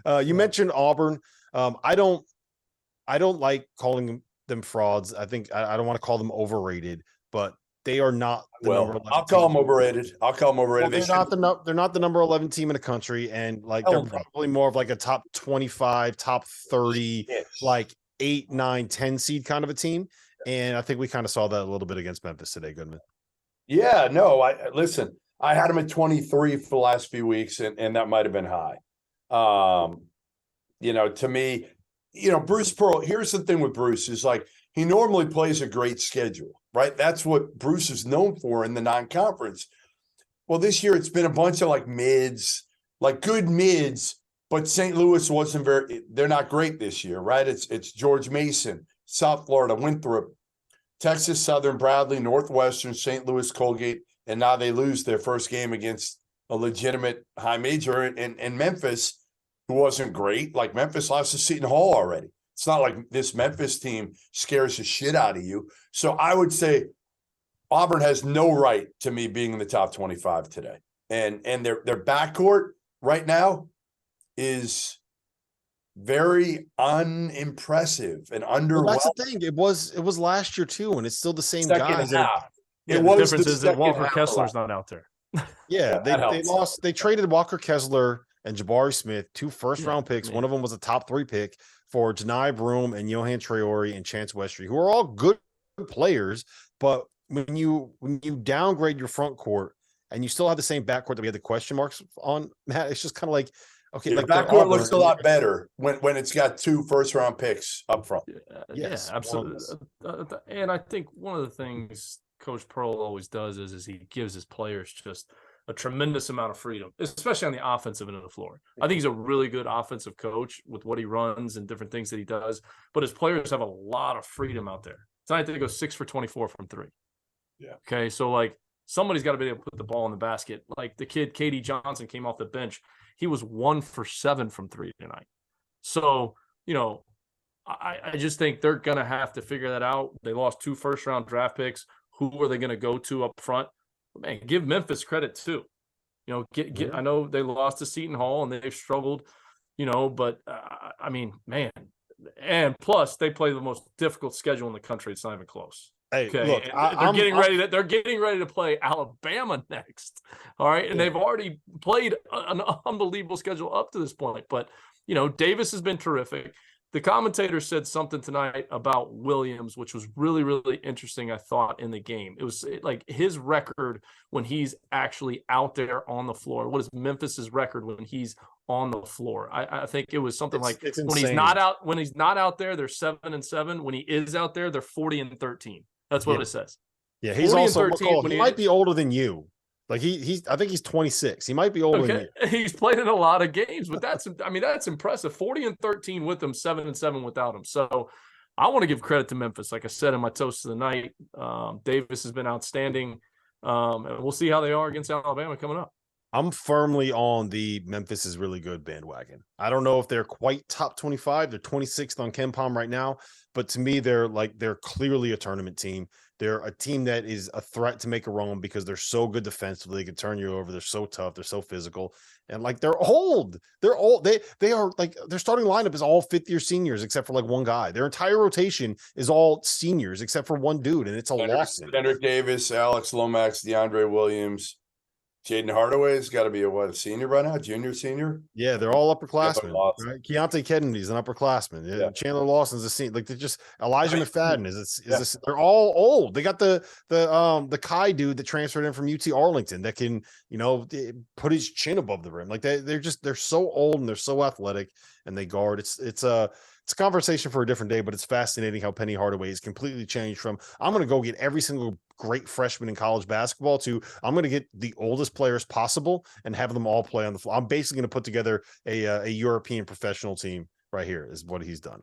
You mentioned Auburn. I don't like calling them frauds. I think I don't want to call them overrated, but they are not the number 11 I'll call them overrated. Well, they're not the number 11 team in the country, and like they're probably more of like a top 25, top 30, like 8, 9, 10 seed kind of a team. And I think we kind of saw that a little bit against Memphis today, Goodman. Yeah, no, I had them at 23 for the last few weeks, and that might have been high. To me, Bruce Pearl, here's the thing with Bruce is like he normally plays a great schedule, right? That's what Bruce is known for in the non-conference. Well, this year it's been a bunch of like mids, like good mids, but St. Louis they're not great this year, right? It's George Mason, South Florida, Winthrop, Texas Southern, Bradley, Northwestern, St. Louis, Colgate, and now they lose their first game against a legitimate high major in Memphis, who wasn't great. Like Memphis lost to Seton Hall already. It's not like this Memphis team scares the shit out of you. So I would say Auburn has no right to me being in the top 25 today. And their backcourt right now is very unimpressive and underwhelming. Well, that's the thing. It was last year too, and it's still the same guys. The difference is that Walker Kessler's not out there. Yeah, they lost. They traded Walker Kessler and Jabari Smith, 2 first-round picks. One of them was a top 3 pick for Janai Broom and Johan Traore and Chance Westry, who are all good players. But when you downgrade your front court and you still have the same backcourt that we had the question marks on, Matt, it's just kind of like, okay, like backcourt looks a lot better when it's got 2 first-round picks up front. Yes, absolutely. And I think one of the things Coach Pearl always does is he gives his players just a tremendous amount of freedom, especially on the offensive end of the floor. I think he's a really good offensive coach with what he runs and different things that he does, but his players have a lot of freedom out there. Tonight they go 6 for 24 from 3. Yeah. Okay, so like somebody's got to be able to put the ball in the basket. Like the kid, Katie Johnson, came off the bench. He was 1 for 7 from 3 tonight. So, I just think they're going to have to figure that out. They lost 2 first-round draft picks. Who are they going to go to up front? Man, give Memphis credit too. I know they lost to Seton Hall and they've struggled, but I mean, man, and plus they play the most difficult schedule in the country. It's not even close. Hey, okay, look, they're getting ready to play Alabama next. All right, and they've already played an unbelievable schedule up to this point. But Davis has been terrific. The commentator said something tonight about Williams, which was really, really interesting, I thought, in the game. It was like his record when he's actually out there on the floor. What is Memphis's record when he's on the floor? I think it was something it's when he's not out there, they're 7-7. When he is out there, they're 40-13. That's what it says. Yeah, he's also he might be older than you. Like I think he's 26. He might be older than you. He's played in a lot of games, but that's impressive. 40-13 with him, 7-7 without him. So I want to give credit to Memphis. Like I said in my toast of the night, Davis has been outstanding. And we'll see how they are against Alabama coming up. I'm firmly on the Memphis is really good bandwagon. I don't know if they're quite top 25. They're 26th on KenPom right now, but to me, they're clearly a tournament team. They're a team that is a threat to make a run because they're so good defensively. They can turn you over. They're so tough. They're so physical. And like they're old. They're old. They are like their starting lineup is all 5th-year seniors except for like one guy. Their entire rotation is all seniors except for one dude, and it's a loss. Kendrick Davis, Alex Lomax, DeAndre Williams. Jaden Hardaway's got to be a senior by now, junior, senior. Yeah, they're all upperclassmen. Right? Keontae Kennedy's an upperclassman. Yeah. Chandler Lawson's a senior. Like they're just Elijah McFadden is they're all old. They got the Kai dude that transferred in from UT Arlington that can put his chin above the rim. Like they're so old and they're so athletic and they guard. It's a conversation for a different day, but it's fascinating how Penny Hardaway has completely changed from I'm going to go get every single great freshman in college basketball to I'm going to get the oldest players possible and have them all play on the floor. I'm basically going to put together a European professional team right here is what he's done.